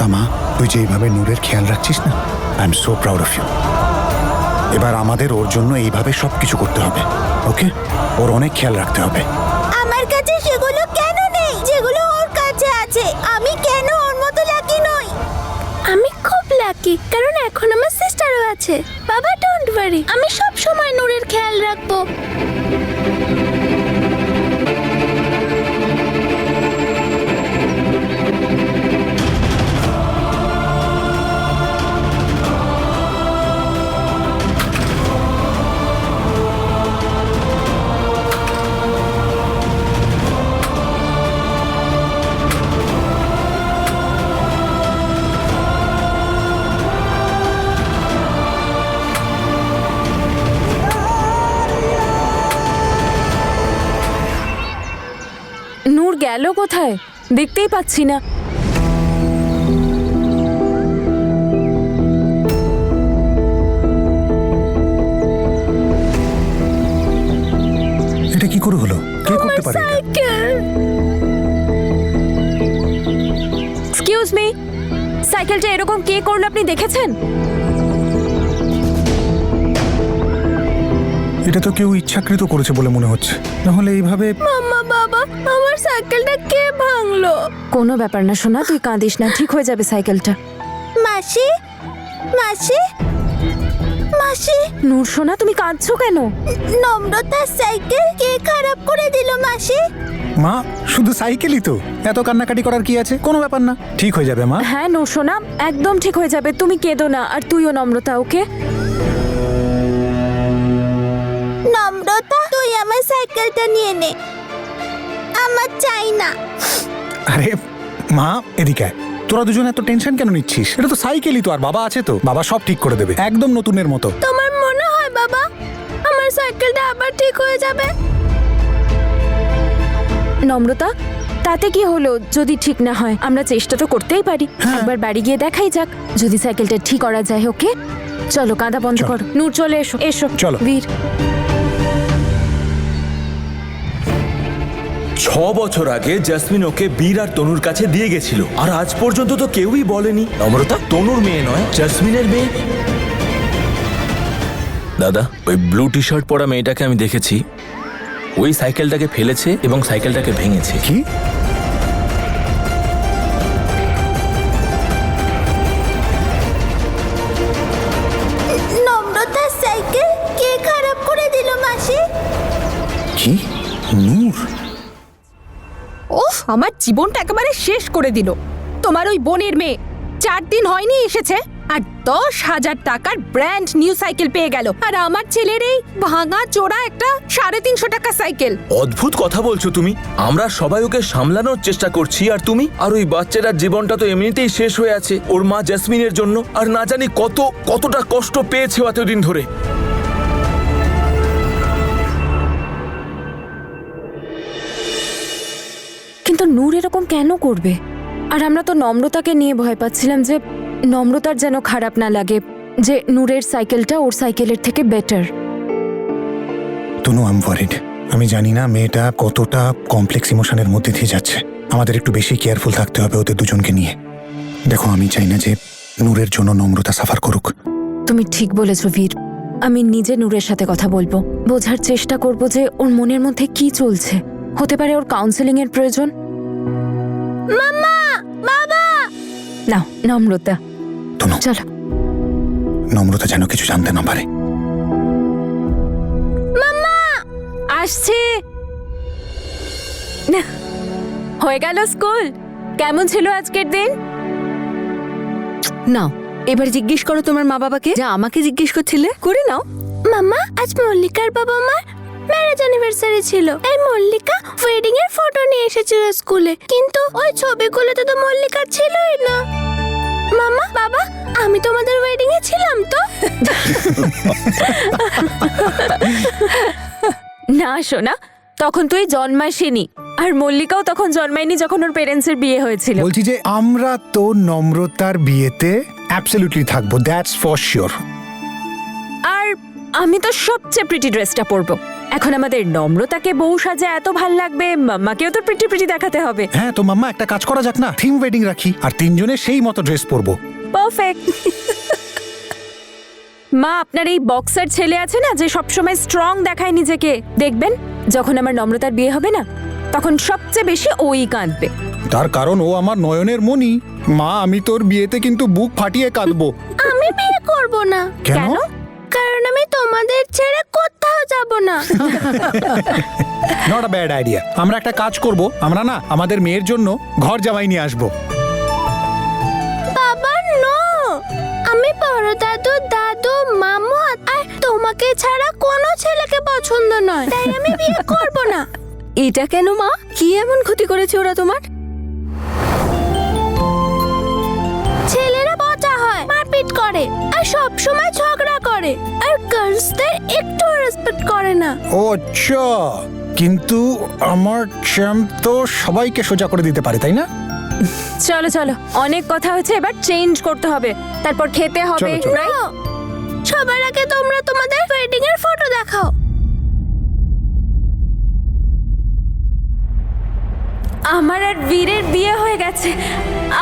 নম্রতা মা, তুই যে এইভাবে নূরের খেয়াল রাখছিস না, I am so proud of you. এবার আমাদের ওর জন্য এইভাবে সবকিছু করতে হবে, ওকে? ওর অনেক খেয়াল রাখতে হবে। আমার কাছে সেগুলো কেন নেই যেগুলো ওর কাছে আছে? আমি কেন ওর মতো লাকি নই? আমি খুব লাকি, কারণ এখন আমার সিস্টারও আছে। বাবা ডোন্ট ওয়ারি, আমি সব সময় নূরের খেয়াল রাখবো। নূর গেল কোথায়? দেখতেই পাচ্ছি না। এটা কি করে হলো? কে করতে পারে এটা? এক্সকিউজ মি, সাইকেলটা এরকম কে করলো আপনি দেখেছেন? এটা তো কেউ ইচ্ছাকৃত করেছে বলে মনে হচ্ছে, নাহলে এইভাবে। মাম্মা, বাবা, আমার সাইকেলটা কে ভাঙলো? কোনো ব্যাপার না সোনা, তুই কাঁদিস না, ঠিক হয়ে যাবে সাইকেলটা। মাসি, মাসি, মাসি, নূর সোনা, তুমি কাঁদছো কেন? নম্রতার সাইকেল কে খারাপ করে দিল মাসি? মা, শুধু সাইকেলই তো, এত কান্নাকাটি করার কি আছে? কোনো ব্যাপার না, ঠিক হয়ে যাবে মা। হ্যাঁ নূর সোনা, একদম ঠিক হয়ে যাবে, তুমি কেঁদো না। আর তুইও নম্রতা, ওকে? নম্রতা, তুই আমার সাইকেলটা নিয়ে নে, আমার চাই না। আরে মা, এদিকে আয়। তোরা দুজন এত টেনশন কেন নিচ্ছিস? এটা তো সাইকেলই তো, আর বাবা আছে তো, বাবা সব ঠিক করে দেবে, একদম নতুনের মতো। তোমার মনে হয় বাবা আমার সাইকেলটা আবার ঠিক হয়ে যাবে? নম্রতা, তাতে কি হলো? যদি ঠিক না হয় আমরা চেষ্টা তো করতেই পারি। একবার বাড়ি গিয়ে দেখাই যাক যদি সাইকেলটা ঠিক করা যায়। ওকে চলো, কাঁদা বন্ধ চলো। করো। নূর চলে এসো, এসো। চলো। বীর, 6 বছর আগে জাসমিন ওকে বীর আর তনুর কাছে দিয়ে গেছিল, আর আজ পর্যন্ত তো কেউই বলেনি নম্রতা তনুর মেয়ে নয়, জাসমিনের মেয়ে। দাদা, ওই ব্লু টি শার্ট পরা মেয়েটাকে আমি দেখেছি, ওই সাইকেলটাকে ফেলেছে এবং সাইকেলটাকে ভেঙেছে। কি? নম্রতার সাইকেল কে খারাপ করে দিল মাসি? কি? নূর? ওফ, আমার জীবনটা একেবারে শেষ করে দিল। তোমার ওই বোনের মেয়ে 4 দিন হয়নি এসেছে আর 10,000 টাকার ব্র্যান্ড নিউ সাইকেল পেয়ে গেল, আর আমার ছেলের এই ভাঙা চোরা একটা 350 টাকা সাইকেল। অদ্ভুত কথা বলছো তুমি। আমরা সবাই ওকে সামলানোর চেষ্টা করছি, আর তুমি? আর ওই বাচ্চাটার জীবনটা তো এমনিতেই শেষ হয়ে আছে ওর মা জাসমিনের জন্য, আর না জানি কতটা কষ্ট পেয়েছে এতদিন ধরে। কিন্তু নূর এরকম কেন করবে? আর আমরা তো নম্রতাকে নিয়ে ভয় পাচ্ছিলাম যে নম্রতার যেন খারাপ না লাগে যে নূরের সাইকেলটা ওর সাইকেলের থেকে better. Tanu, I am worried. আমি জানি না মেয়েটা কতটা কমপ্লেক্স ইমোশনের মধ্যে দিয়ে যাচ্ছে। আমাদের একটু বেশি কেয়ারফুল থাকতে হবে ওদের দুজনকে নিয়ে। দেখো, আমি চাই না যে নূরের জন্য নম্রতা সাফার করুক। তুমি ঠিক বলেছো বীর, আমি নিজে নূরের সাথে কথা বলবো, বোঝার চেষ্টা করব যে ওর মনের মধ্যে কি চলছে। হতে পারে ওর কাউন্সেলিং এর প্রয়োজন। মাম্মা, বাবা, নাও নম্রতা, তনু, চলো। নম্রতা যেন কিছু জানতে না পারে। আসছে। হয়ে গেল স্কুল। কেমন ছিল আজকের দিন? নাও, এবার জিজ্ঞেস করো তোমার মা বাবাকে যা আমাকে জিজ্ঞেস করছিলে। করে নাও। মাম্মা, আজ মল্লিকার বাবা মার ম্যারেজ অ্যানিভার্সারি ছিল। এই মল্লিকা ওয়েডিং এর ফটো নিয়ে এসেছিল স্কুলে, কিন্তু ওই ছবিগুলোতে তো মল্লিকা ছিলই না। মাম্মা, বাবা, আমি তোমাদের ওয়েডিং এ ছিলাম তো? না সোনা, তখন তুই জন্মাসিনি, আর মল্লিকাও তখন জন্মায়নি যখন ওর পেরেন্টসের বিয়ে হয়েছিল। বলছি যে আমরা তো নম্রতার বিয়েতে অ্যাবসলিউটলি থাকবো, দ্যাটস ফর শিওর। আর আমি তো সবচেয়ে প্রিটি ড্রেসটা পরবো। এখন আমাদের নম্রতাকে বউ সাজে এত ভাল লাগবে, মাম্মাকেও তো প্রিটি প্রিটি দেখাতে হবে। হ্যাঁ তো মাম্মা একটা কাজ করা যাক না, থিম ওয়েডিং রাখি আর তিনজনের সেই মতো ড্রেস পরবো। পারফেক্ট। মা, আপনার এই বক্সার ছেলে আছে না, যে সবসময় স্ট্রং দেখায় নিজেকে, দেখবেন যখন আমার নম্রতার বিয়ে হবে না, তখন সবচেয়ে বেশি ওই কাঁদবে। তার কারণ ও আমার নয়নের মণি। মা, আমি তোর বিয়েতে কিন্তু বুক ফাটিয়ে কাঁদবো। আমি বিয়ে করব না। কেন? কারণ আমি তোমাদের ছেড়ে কোথাও যাব না। Not a bad idea. আমরা একটা কাজ করব, আমরা না আমাদের মেয়ের জন্য ঘর জামাই নিয়ে আসবো। বাবা নো, আমি বড় দাদু, দাদু, মামু আর তোমাকে ছাড়া কোনো ছেলেকে পছন্দ নয়, তাই আমি বিয়ে করব না। এটা কেন মা? কি এমন ক্ষতি করেছে ওরা তোমার? ছেলেরা পচা হয়, মারপিট করে আর সব সময় ঝগড়া করে, আর গার্লসদের একটু রেসপেক্ট করে না। ও আচ্ছা, কিন্তু আমার চ্যাম্প তো সবাইকে সোজা করে দিতে পারে, তাই না? চলো চলো, অনেক কথা হয়েছে, এবার চেঞ্জ করতে হবে, তারপর খেতে হবে। চলো, চলো। right? ও, সবার আগে তোমরা তোমাদের ওয়েডিং এর ফটো দেখাও। আমার আর বীরের বিয়ে হয়ে গেছে,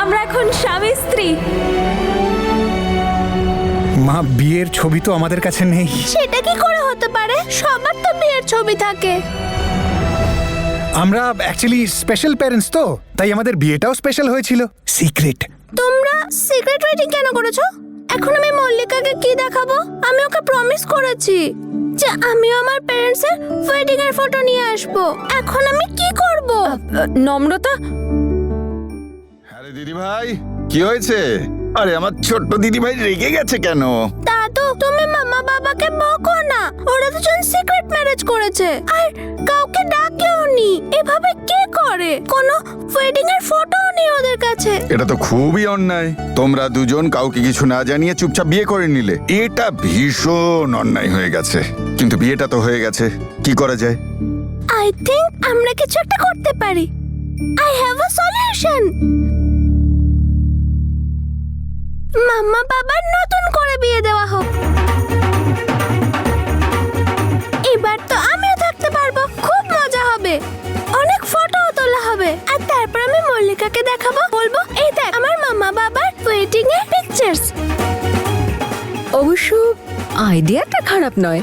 আমরা এখন স্বামী স্ত্রী। মা, বিয়ের ছবি তো আমাদের কাছে নেই। সেটা কি করে হতে পারে? সবার তো বিয়ের ছবি থাকে। আমরা অ্যাকচুয়ালি স্পেশাল প্যারেন্টস তো, তাই আমাদের বিয়েটাও স্পেশাল হয়েছিল। সিক্রেট। তোমরা সিক্রেট ওয়েডিং কেন করেছো? এখন আমি মল্লিকাকে কি দেখাবো? আমি ওকে প্রমিস করেছি যে আমিও আমার প্যারেন্টস এর ওয়েডিং এর ফটো নিয়ে আসবো। এখন আমি কি করব? নম্রতা, আরে দিদি ভাই, কি হয়েছে? আরে আমার ছোট্ট দিদি ভাই রেগে গেছে কেন? দাদু, তুমি মামা বাবাকে বকো না, ওরা দুজন সিক্রেট ম্যারেজ করেছে আর কাউকে ডাকেও নি। এভাবে কে করে? কোনো ওয়েডিং এর ফটোও নেই ওদের কাছে। এটা তো খুবই অন্যায়। তোমরা দুজন কাউকে কিছু না জানিয়ে চুপচাপ বিয়ে করে নিলে, এটা ভীষণ অন্যায় হয়ে গেছে। কিন্তু বিয়েটা তো হয়ে গেছে, কি করা যায়? আই থিংক আমরা কিছু একটা করতে পারি। I have a solution. মাম্মা বাবার নতুন করে বিয়ে দেওয়া হোক। এবার তো আমিও থাকতে পারবো, খুব মজা হবে, অনেক ফটো তোলা হবে, আর তারপর আমি মল্লিকাকে দেখাবো, বলবো এই দেখ আমার মামা বাবার ওয়েডিং এর পিকচার্স। অবশ্য আইডিয়াটা খারাপ নয়।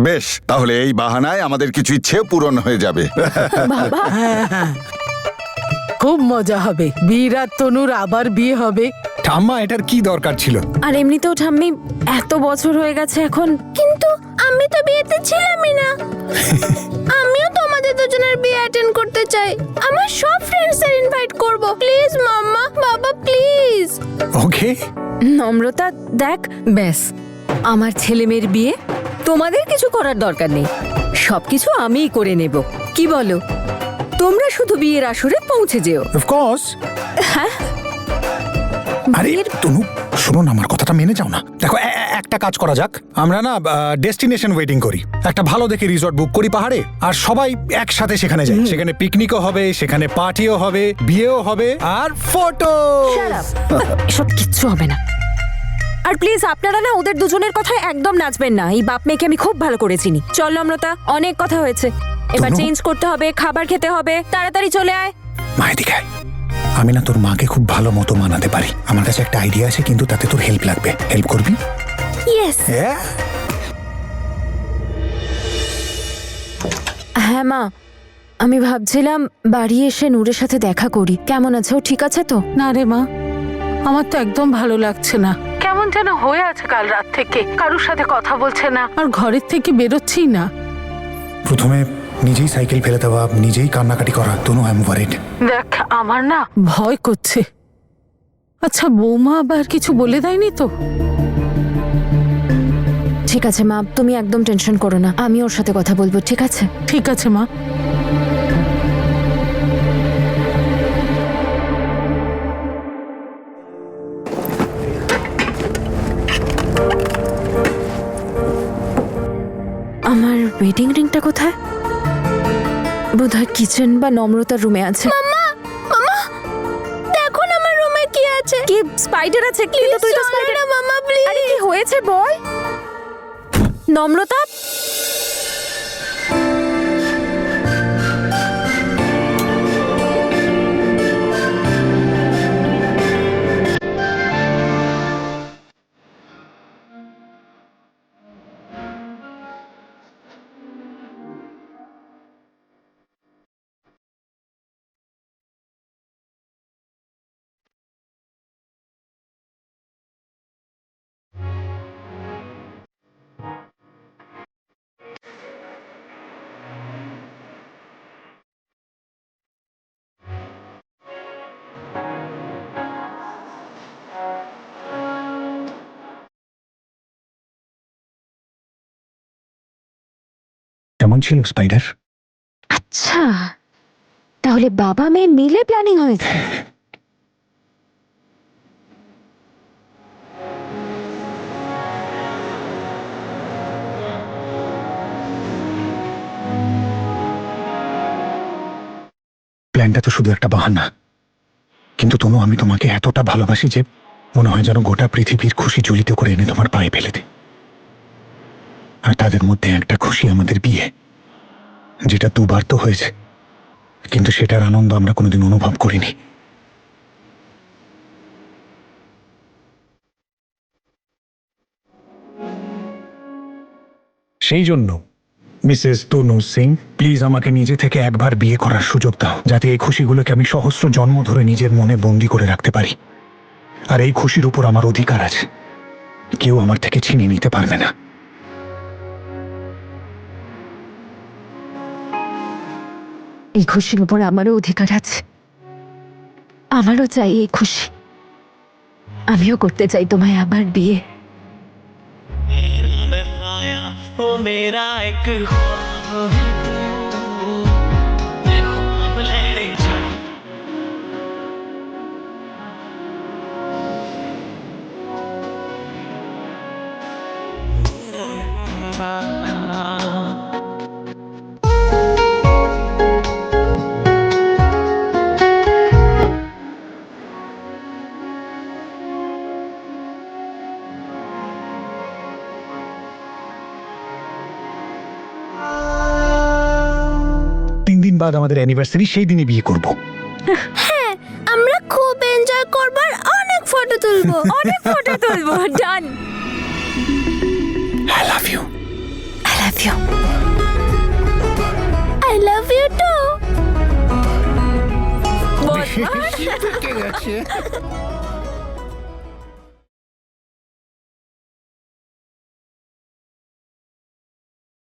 বেশ, তাহলে এই বাহানায় আমাদের কিছু ইচ্ছে পূরণ হয়ে যাবে। বাবা, খুব মজা হবে। বীর আর তনুর আবার বিয়ে হবে। ঠাম্মা, এটার কি দরকার ছিল? আর এমনিতেও ঠাম্মি, এত বছর হয়ে গেছে এখন। কিন্তু আমি তো বিয়েতে ছিলামই না। আমিও তোমাদের দুজনের বিয়ে অ্যাটেন্ড করতে চাই। আমার সব ফ্রেন্ডসদের ইনভাইট করব। প্লিজ মাম্মা, বাবা প্লিজ। ওকে। নম্রতা দেখ, ব্যাস, আমার ছেলে মেয়ের বিয়ে তোমাদের কিছু করার দরকার নেই, সবকিছু আমিই করে নেব। কি বলো? তোমরা শুধু বিয়ের আসরে পৌঁছে যেও। অফকোর্স। আরে তনু, শোনো না, আমার কথাটা মেনে যাও না। দেখো, একটা কাজ করা যাক, আমরা না ডেস্টিনেশন ওয়েডিং করি, একটা ভালো দেখে রিসর্ট বুক করি পাহাড়ে, আর সবাই একসাথে সেখানে যাই। সেখানে পিকনিকও হবে, সেখানে পার্টিও হবে, বিয়েও হবে, আর ফটো। এসব কিচ্ছু হবে না। আর প্লিজ আপনারা না ওদের দুজনের কথায় একদম নাচবেন না। এই বাপ মেয়েকে আমি খুব ভালো করে চিনি। চল নম্রতা, অনেক কথা হয়েছে, এবার তনু? চেঞ্জ করতে হবে, খাবার খেতে হবে, তাড়াতাড়ি চলে আয়। মায়ের দিকে আয়। আমি না তোর মাকে খুব ভালো মতো মানাতে পারি। আমার কাছে একটা আইডিয়া আছে, কিন্তু তাতে তোর হেল্প লাগবে। হেল্প করবি? ইয়েস। হ্যাঁ মা, আমি ভাবছিলাম বাড়ি এসে নূরের সাথে দেখা করি। কেমন আছে ও? ঠিক আছে তো? না রে মা, আমার তো একদম ভালো লাগছে না। কেমন যেন হয়ে আছে কাল রাত থেকে, কারোর সাথে কথা বলছে না, আর ঘরের থেকে বেরোচ্ছেই না। প্রথমে নিজেই সাইকেল ফেলে দেওয়া, নিজেই কান্নাকাটি করা। তনু, আই এম ওয়ারিড। দেখ, আমার না ভয় করছে। আচ্ছা, বৌমা আবার কিছু বলে দেয়নি তো? ঠিক আছে মা, তুমি একদম টেনশন করো না, আমি ওর সাথে কথা বলবো। ঠিক আছে? ঠিক আছে মা। আমার ওয়েডিং রিংটা কোথায়? বোধহয় কিচেন বা নম্রতার রুমে আছে। মাম্মা, দেখো না আমার রুমে কি আছে। কি স্পাইডার আছে? কিন্তু তুই তো চলো স্পাইডার। না মাম্মা, প্লিজ। আরে কি হয়েছে বল। নম্রতা, কেমন ছিল স্পাইডার? আচ্ছা, তাহলে বাবা মেয়ে মিলে প্ল্যানিং হয়েছে। প্ল্যানটা তো শুধু একটা বাহানা, কিন্তু তনু আমি তোমাকে এতটা ভালোবাসি যে মনে হয় যেন গোটা পৃথিবীর খুশি ঝুলিতে করে এনে তোমার পায়ে ফেলে দে। আর তাদের মধ্যে একটা খুশি আমাদের বিয়ে, যেটা দুবার তো হয়েছে, কিন্তু সেটার আনন্দ আমরা কোনোদিন অনুভব করিনি। সেই জন্য মিসেস তনু সিং, প্লিজ আমাকে নিজে থেকে একবার বিয়ে করার সুযোগ দাও, যাতে এই খুশিগুলোকে আমি সহস্র জন্ম ধরে নিজের মনে বন্দি করে রাখতে পারি। আর এই খুশির উপর আমার অধিকার আছে, কেউ আমার থেকে ছিনিয়ে নিতে পারবে না। এই খুশির উপর আমারও অধিকার আছে। আমারও চাই এই খুশি। আমিও করতে চাই তোমায় আবার বিয়ে। ओ मेरा एक দিন বাদ আমাদের অ্যানিভার্সারি, সেই দিনে বিয়ে করব। হ্যাঁ, আমরা খুব এনজয় করব আর অনেক ফটো তুলবো। অনেক ফটো তুলবো। Done. I love you. I love you. I love you too. ঠিক আছে।